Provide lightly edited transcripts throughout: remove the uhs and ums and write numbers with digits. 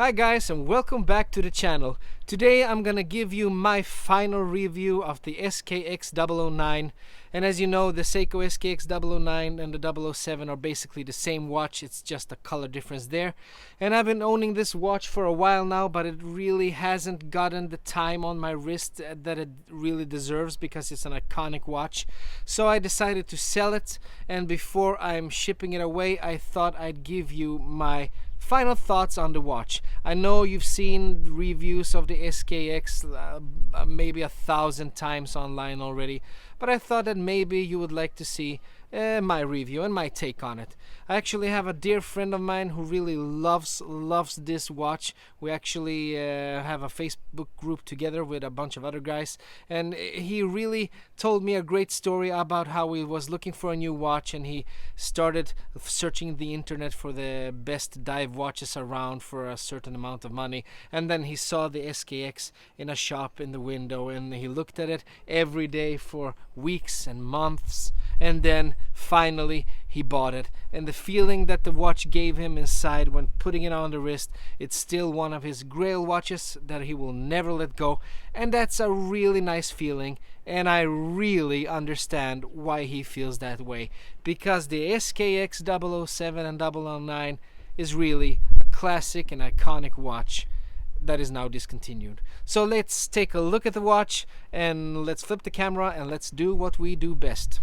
Hi guys, and welcome back to the channel. Today I'm gonna give you my final review of the SKX009. And as you know, the Seiko SKX009 and the 007 are basically the same watch. It's just a color difference there. And I've been owning this watch for a while now, but it really hasn't gotten the time on my wrist that it really deserves because it's an iconic watch. So I decided to sell it, and before I'm shipping it away, I thought I'd give you my final thoughts on the watch. I know you've seen reviews of the SKX maybe 1,000 times online already, but I thought that maybe you would like to see my review and my take on it. I actually have a dear friend of mine who really loves this watch. We actually have a Facebook group together with a bunch of other guys, and he really told me a great story about how he was looking for a new watch, and he started searching the internet for the best dive watches around for a certain amount of money, and then he saw the SKX in a shop in the window, and he looked at it every day for weeks and months, and then finally he bought it. And the feeling that the watch gave him inside when putting it on the wrist, it's still one of his grail watches that he will never let go, and that's a really nice feeling. And I really understand why he feels that way, because the SKX 007 and 009 is really a classic and iconic watch that is now discontinued. So let's take a look at the watch, and let's flip the camera, and let's do what we do best.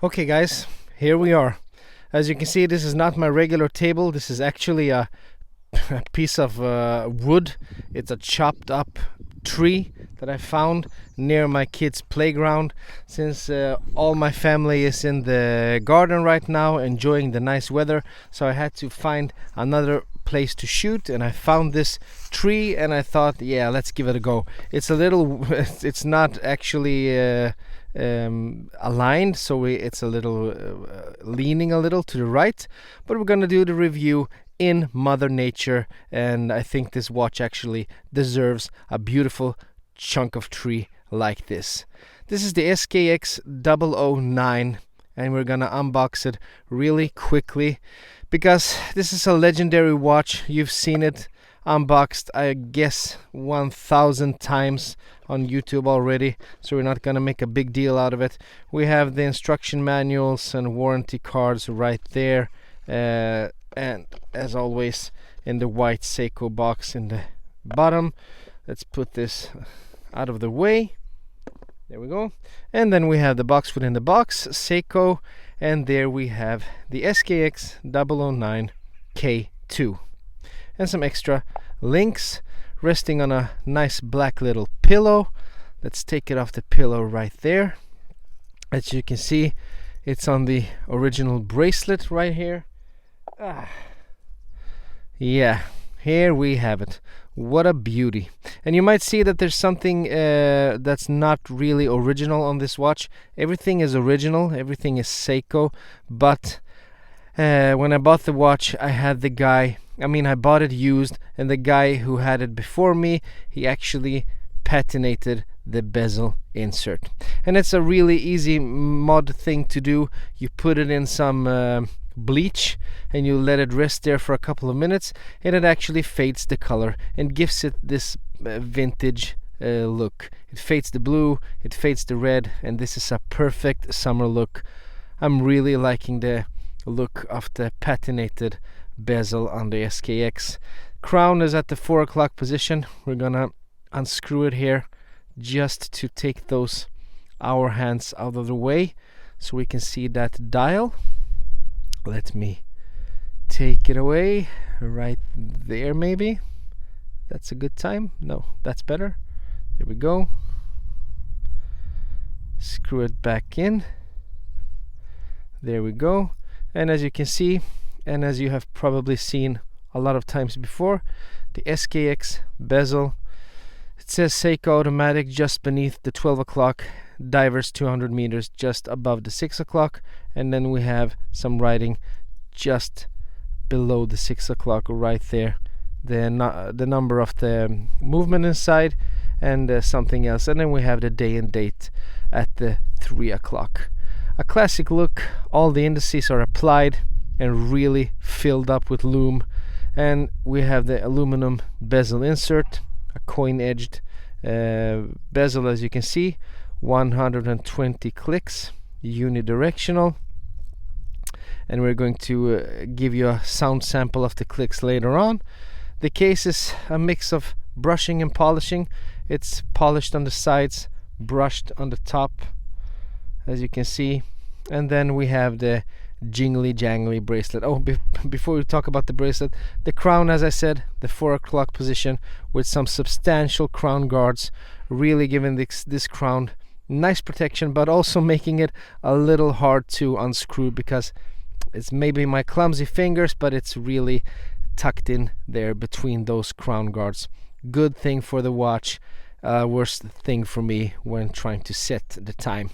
Okay guys, here we are. As you can see, this is not my regular table. This is actually a piece of wood. It's a chopped up tree that I found near my kids' playground, since all my family is in the garden right now enjoying the nice weather. So I had to find another place to shoot, and I found this tree, and I thought, yeah, let's give it a go. It's a little it's not actually aligned, so it's a little leaning a little to the right, but we're gonna do the review in Mother Nature, and I think this watch actually deserves a beautiful chunk of tree like this. This is the SKX009, and we're gonna unbox it really quickly because this is a legendary watch. You've seen it unboxed, I guess, 1,000 times on YouTube already, so we're not gonna make a big deal out of it. We have the instruction manuals and warranty cards right there, and as always in the white Seiko box in the bottom. Let's put this out of the way. There we go. And then we have the box within the box, Seiko, and there we have the SKX009 K2 and some extra links resting on a nice black little pillow. Let's take it off the pillow right there. As you can see, it's on the original bracelet right here. Yeah, here we have it. What a beauty. And you might see that there's something that's not really original on this watch. Everything is original, everything is Seiko, but when I bought the watch, I bought it used, and the guy who had it before me, he actually patinated the bezel insert. And it's a really easy mod thing to do. You put it in some bleach and you let it rest there for a couple of minutes, and it actually fades the color and gives it this vintage look. It fades the blue, it fades the red, and this is a perfect summer look. I'm really liking the look of the patinated bezel on the SKX. Crown is at the 4 o'clock position. We're gonna unscrew it here. just to take those hour hands out of the way so we can see that dial. Let me take it away right there, maybe. That's a good time. No, that's better. There we go. Screw it back in. There we go. And as you can see, and as you have probably seen a lot of times before, the SKX bezel, it says Seiko automatic just beneath the 12 o'clock, divers 200 meters just above the 6 o'clock, and then we have some writing just below the 6 o'clock right there, the number of the movement inside, and something else, and then we have the day and date at the 3 o'clock. A classic look. All the indices are applied and really filled up with lume, and we have the aluminum bezel insert, a coin edged bezel, as you can see, 120 clicks, unidirectional, and we're going to give you a sound sample of the clicks later on. The case is a mix of brushing and polishing. It's polished on the sides, brushed on the top, as you can see, and then we have the jingly jangly bracelet. Oh, before we talk about the bracelet, the crown, as I said, the 4 o'clock position with some substantial crown guards, really giving this crown nice protection, but also making it a little hard to unscrew, because it's maybe my clumsy fingers, but it's really tucked in there between those crown guards. Good thing for the watch, worst thing for me when trying to set the time.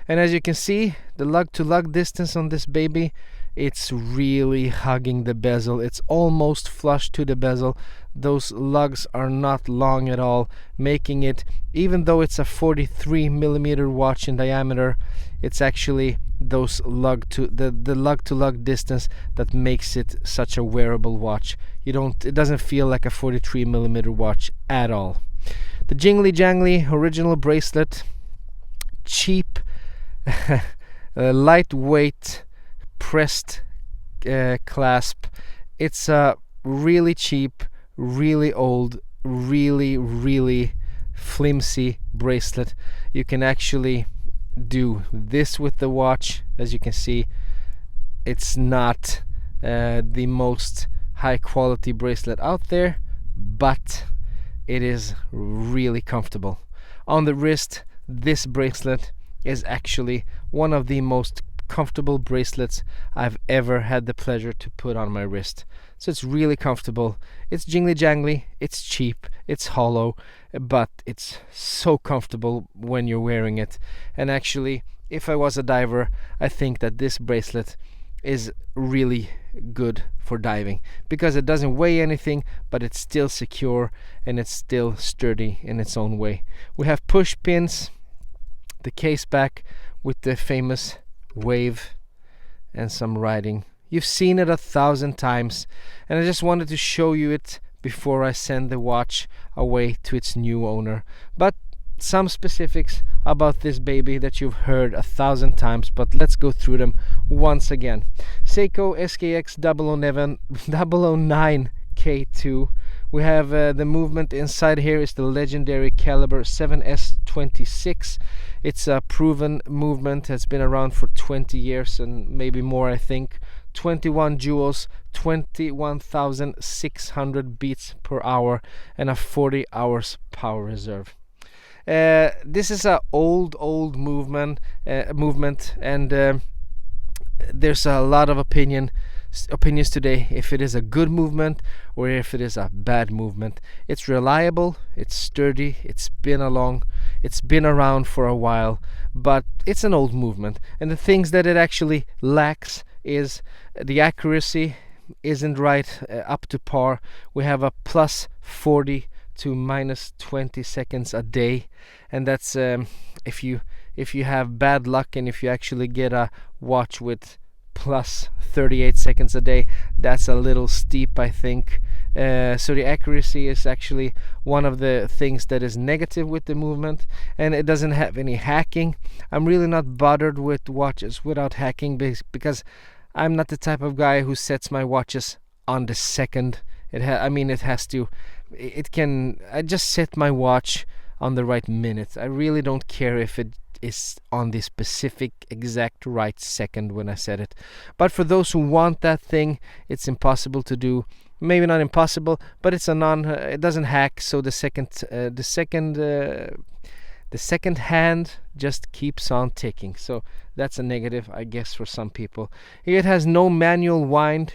And as you can see, the lug to lug distance on this baby, it's really hugging the bezel. It's almost flush to the bezel. Those lugs are not long at all, making it, even though it's a 43 millimeter watch in diameter, it's actually those lug to the lug to lug distance that makes it such a wearable watch. It doesn't feel like a 43 millimeter watch at all. The jingly jangly original bracelet, cheap, lightweight pressed clasp. It's a really cheap, really old, really flimsy bracelet. You can actually do this with the watch. As you can see, it's not the most high quality bracelet out there, but it is really comfortable. On the wrist, this bracelet is actually one of the most comfortable bracelets I've ever had the pleasure to put on my wrist. So it's really comfortable. It's jingly jangly, it's cheap, it's hollow, but it's so comfortable when you're wearing it. And actually, if I was a diver, I think that this bracelet is really good for diving, because it doesn't weigh anything, but it's still secure and it's still sturdy in its own way. We have push pins, the case back with the famous wave and some writing. You've seen it 1,000 times, and I just wanted to show you it before I send the watch away to its new owner. But some specifics about this baby that you've heard 1,000 times, but let's go through them once again. Seiko SKX009 K2. We have the movement inside here is the legendary caliber 7S26. It's a proven movement, has been around for 20 years and maybe more, I think. 21 jewels, 21,600 beats per hour, and a 40 hours power reserve. This is a old movement, and there's a lot of opinions today if it is a good movement or if it is a bad movement. It's reliable, it's sturdy, it's been around for a while, but it's an old movement, and the things that it actually lacks is the accuracy isn't right up to par. We have a plus 40 to minus 20 seconds a day, and that's if you have bad luck and if you actually get a watch with plus 38 seconds a day, that's a little steep, I think. So the accuracy is actually one of the things that is negative with the movement, and it doesn't have any hacking. I'm really not bothered with watches without hacking, because I'm not the type of guy who sets my watches on the second. I just set my watch on the right minute. I really don't care if it is on the specific exact right second when I set it. But for those who want that thing, it's impossible to do. Maybe not impossible, but it's it doesn't hack. So the second hand just keeps on ticking. So that's a negative, I guess, for some people. It has no manual wind,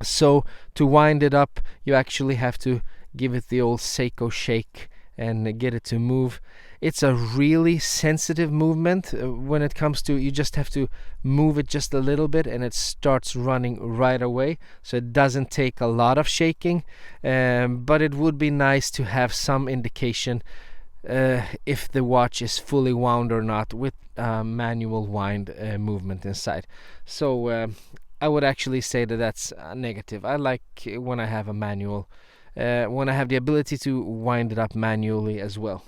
so to wind it up you actually have to give it the old Seiko shake and get it to move. It's a really sensitive movement when it comes to, you just have to move it just a little bit and it starts running right away, so it doesn't take a lot of shaking, but it would be nice to have some indication if the watch is fully wound or not with manual wind movement inside. So I would actually say that that's a negative. I like when I have a manual, when I have the ability to wind it up manually as well.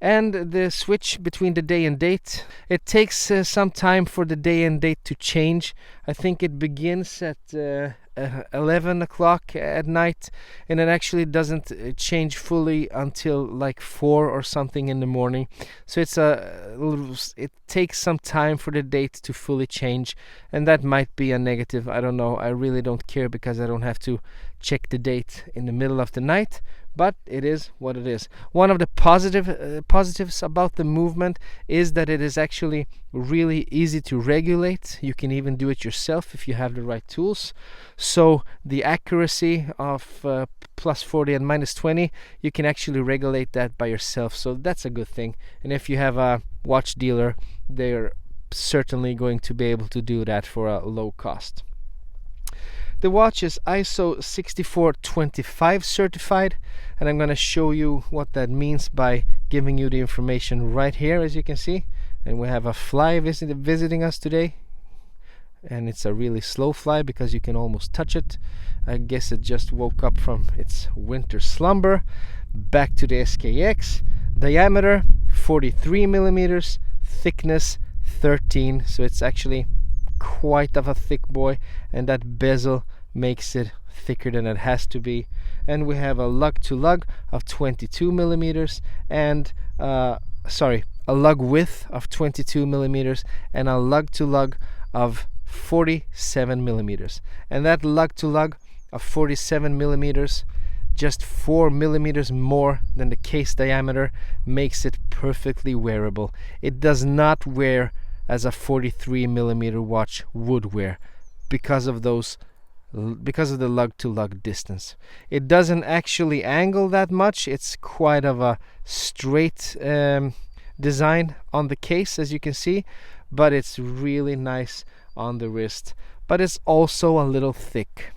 And the switch between the day and date, it takes some time for the day and date to change. I think it begins at 11 o'clock at night, and it actually doesn't change fully until like 4 or something in the morning. So it takes some time for the date to fully change, and that might be a negative. I don't know. I really don't care because I don't have to check the date in the middle of the night. But it is what it is. One of the positives about the movement is that it is actually really easy to regulate. You can even do it yourself if you have the right tools. So the accuracy of plus 40 and minus 20, you can actually regulate that by yourself. So that's a good thing. And if you have a watch dealer, they're certainly going to be able to do that for a low cost. The watch is ISO 6425 certified, and I'm going to show you what that means by giving you the information right here, as you can see. And we have a fly visiting us today, and it's a really slow fly because you can almost touch it. I guess it just woke up from its winter slumber. Back to the SKX. Diameter 43 millimeters, thickness 13, so it's actually quite of a thick boy, and that bezel makes it thicker than it has to be. And we have a lug to lug of 22 millimeters and a lug width of 22 millimeters and a lug to lug of 47 millimeters. And that lug to lug of 47 millimeters, just 4 millimeters more than the case diameter, makes it perfectly wearable. It does not wear as a 43 millimeter watch would wear because of the lug to lug distance. It doesn't actually angle that much. It's quite of a straight design on the case, as you can see, but it's really nice on the wrist, but it's also a little thick.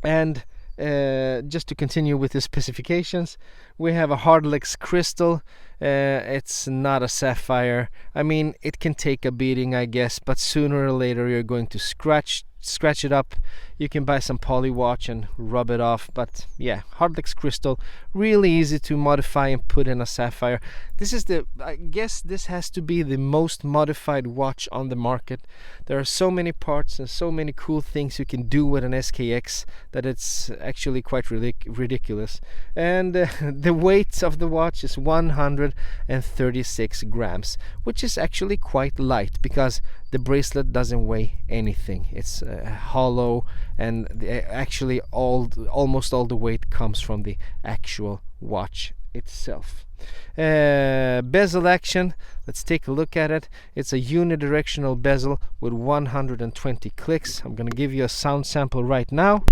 And just to continue with the specifications, we have a hardlex crystal. It's not a sapphire. I mean, it can take a beating, I guess, but sooner or later you're going to scratch it up. You can buy some polywatch and rub it off, but yeah, hardlex crystal, really easy to modify and put in a sapphire. I guess this has to be the most modified watch on the market. There are so many parts and so many cool things you can do with an SKX that it's actually quite ridiculous. And the weight of the watch is 136 grams, which is actually quite light because the bracelet doesn't weigh anything. It's hollow, and actually almost all the weight comes from the actual watch itself. Bezel action, let's take a look at it. It's a unidirectional bezel with 120 clicks. I'm going to give you a sound sample right now.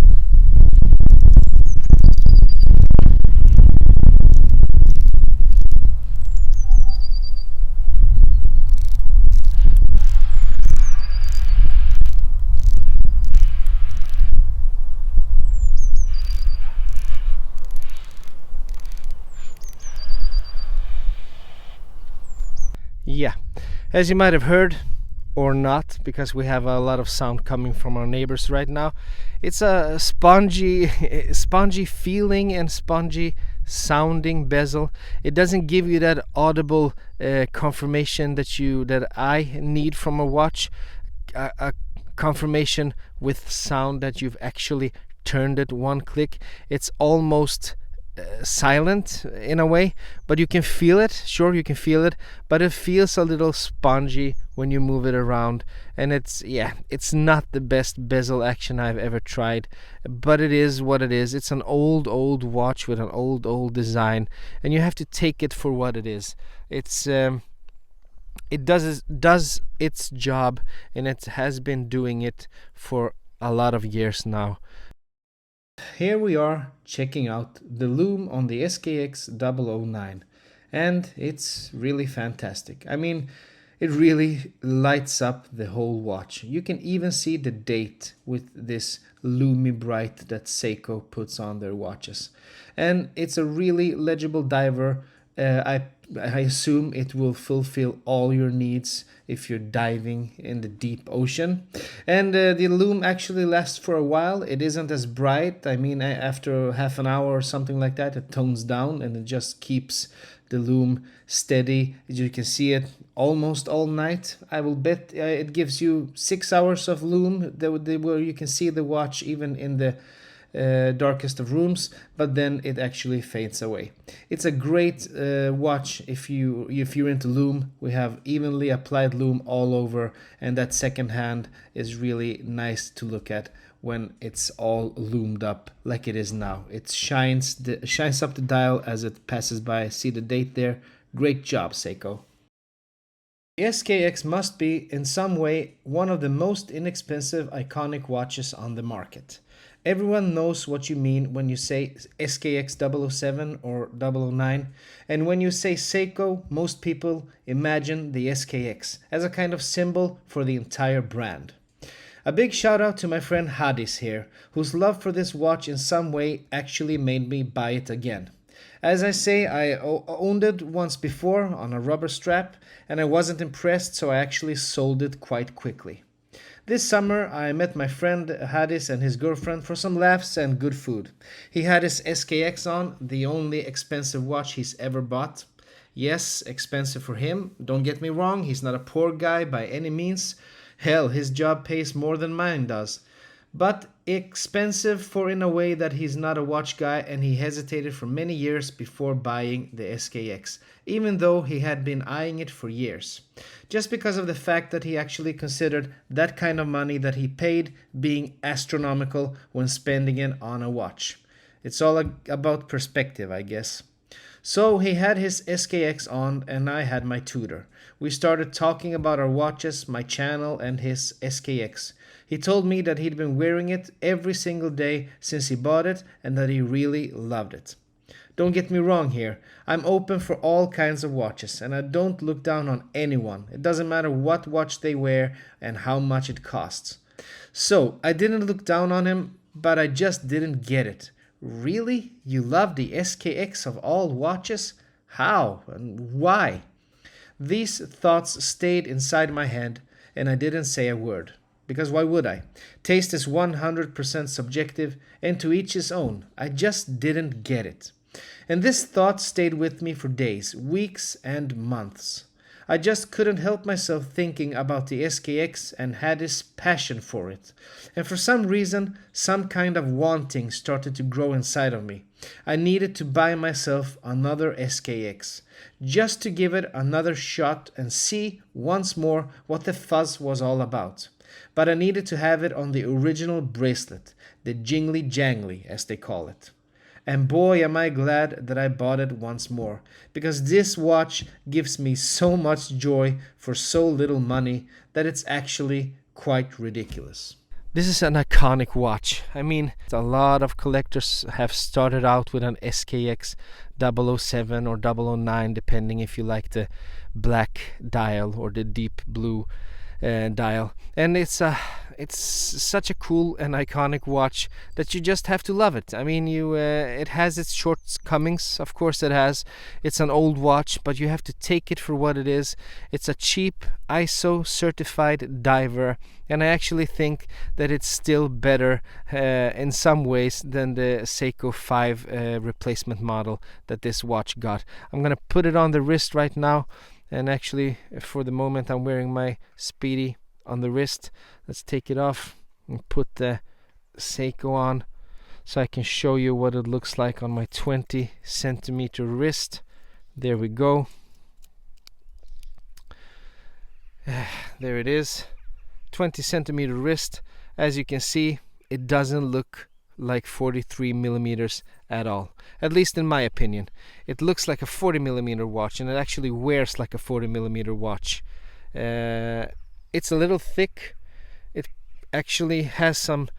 Yeah, as you might have heard, or not, because we have a lot of sound coming from our neighbors right now, it's a spongy feeling and spongy sounding bezel. It doesn't give you that audible confirmation that I need from a watch, a confirmation with sound that you've actually turned it one click. It's almost silent in a way, but you can feel it. Sure, you can feel it, but it feels a little spongy when you move it around. And it's not the best bezel action I've ever tried, but it is what it is. It's an old watch with an old design, and you have to take it for what it is. It does its job, and it has been doing it for a lot of years now. Here we are checking out the Lume on the SKX009, and it's really fantastic. I mean, it really lights up the whole watch. You can even see the date with this Lume bright that Seiko puts on their watches. And it's a really legible diver. I assume it will fulfill all your needs if you're diving in the deep ocean. And the Lume actually lasts for a while. It isn't as bright. I mean, after half an hour or something like that, it tones down and it just keeps the Lume steady. You can see it almost all night. I will bet it gives you 6 hours of Lume where you can see the watch even in the darkest of rooms, but then it actually fades away. It's a great watch if you're into Lume. We have evenly applied Lume all over, and that second hand is really nice to look at when it's all loomed up like it is now. It shines up the dial as it passes by. See the date there? Great job, Seiko. The SKX must be in some way one of the most inexpensive iconic watches on the market. Everyone knows what you mean when you say SKX007 or 009, and when you say Seiko, most people imagine the SKX as a kind of symbol for the entire brand. A big shout out to my friend Hadis here, whose love for this watch in some way actually made me buy it again. As I say, I owned it once before on a rubber strap, and I wasn't impressed, so I actually sold it quite quickly. This summer, I met my friend Hadis and his girlfriend for some laughs and good food. He had his SKX on, the only expensive watch he's ever bought. Yes, expensive for him. Don't get me wrong, he's not a poor guy by any means. Hell, his job pays more than mine does. But expensive for in a way that he's not a watch guy, and he hesitated for many years before buying the SKX, even though he had been eyeing it for years. Just because of the fact that he actually considered that kind of money that he paid being astronomical when spending it on a watch. It's all about perspective, I guess. So he had his SKX on, and I had my Tudor. We started talking about our watches, my channel, and his SKX. He told me that he'd been wearing it every single day since he bought it, and that he really loved it. Don't get me wrong here. I'm open for all kinds of watches, and I don't look down on anyone. It doesn't matter what watch they wear and how much it costs. So I didn't look down on him, but I just didn't get it. Really? You love the SKX of all watches? How and why? These thoughts stayed inside my head, and I didn't say a word. Because why would I? Taste is 100% subjective, and to each his own. I just didn't get it. And this thought stayed with me for days, weeks, and months. I just couldn't help myself thinking about the SKX and had this passion for it. And for some reason, some kind of wanting started to grow inside of me. I needed to buy myself another SKX, just to give it another shot and see once more what the fuzz was all about. But I needed to have it on the original bracelet, the jingly jangly as they call it. And boy am I glad that I bought it once more, because this watch gives me so much joy for so little money that it's actually quite ridiculous. This is an iconic watch. I mean, a lot of collectors have started out with an SKX 007 or 009, depending if you like the black dial or the deep blue dial, and it's such a cool and iconic watch that you just have to love it. I mean, it has its shortcomings, of course it has. It's an old watch, but you have to take it for what it is. It's a cheap ISO certified diver, and I actually think that it's still better in some ways than the Seiko 5 replacement model that this watch got. I'm gonna put it on the wrist right now. And actually, for the moment, I'm wearing my Speedy on the wrist. Let's take it off and put the Seiko on. so I can show you what it looks like on my 20 centimeter wrist. There we go. There it is, 20 centimeter wrist. As you can see, it doesn't look like 43 millimeters at all, at least in my opinion. It looks like a 40 millimeter watch, and it actually wears like a 40 millimeter watch. It's a little thick. It actually has some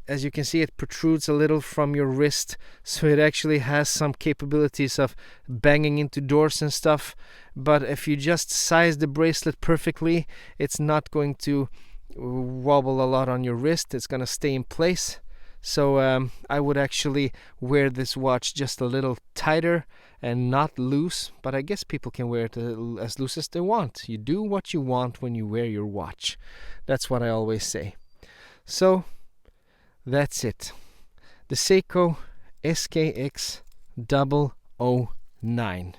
as you can see, it protrudes a little from your wrist, so it actually has some capabilities of banging into doors and stuff. But if you just size the bracelet perfectly, it's not going to wobble a lot on your wrist. It's going to stay in place. So I would actually wear this watch just a little tighter and not loose, but I guess people can wear it as loose as they want. You do what you want when you wear your watch. That's what I always say. So that's it. The Seiko SKX009.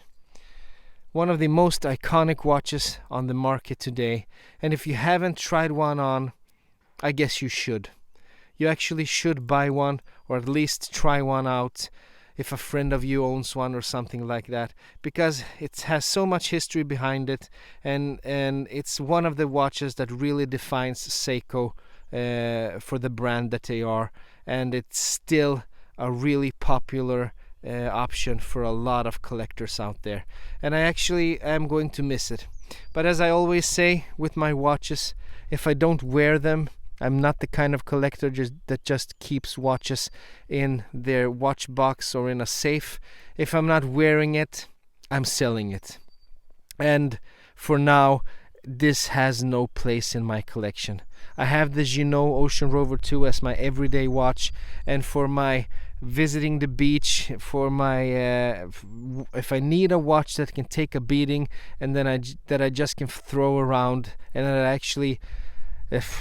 One of the most iconic watches on the market today. And if you haven't tried one on, I guess you should. You actually should buy one, or at least try one out if a friend of you owns one or something like that, because it has so much history behind it, and it's one of the watches that really defines Seiko for the brand that they are, and it's still a really popular option for a lot of collectors out there, and I actually am going to miss it. But as I always say with my watches, if I don't wear them, I'm not the kind of collector that just keeps watches in their watch box or in a safe. If I'm not wearing it, I'm selling it. And for now, this has no place in my collection. I have the Gino Ocean Rover 2 as my everyday watch, and for my visiting the beach, for my if I need a watch that can take a beating and then that I just can throw around, and that I actually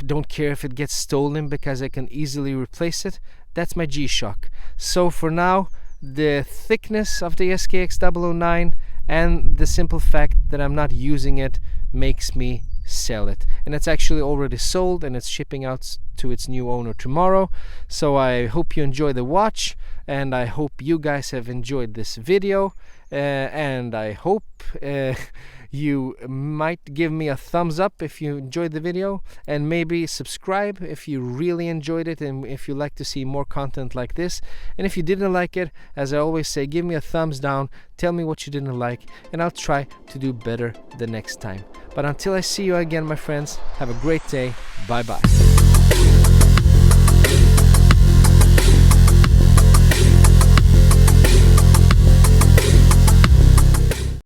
don't care if it gets stolen because I can easily replace it, that's my G-Shock. So for now, the thickness of the SKX009 and the simple fact that I'm not using it makes me sell it. And it's actually already sold, and it's shipping out to its new owner tomorrow. So I hope you enjoy the watch, and I hope you guys have enjoyed this video, and I hope you might give me a thumbs up if you enjoyed the video, and maybe subscribe if you really enjoyed it and if you like to see more content like this. And if you didn't like it, as I always say, give me a thumbs down, tell me what you didn't like, and I'll try to do better the next time. But until I see you again, my friends, have a great day. Bye bye.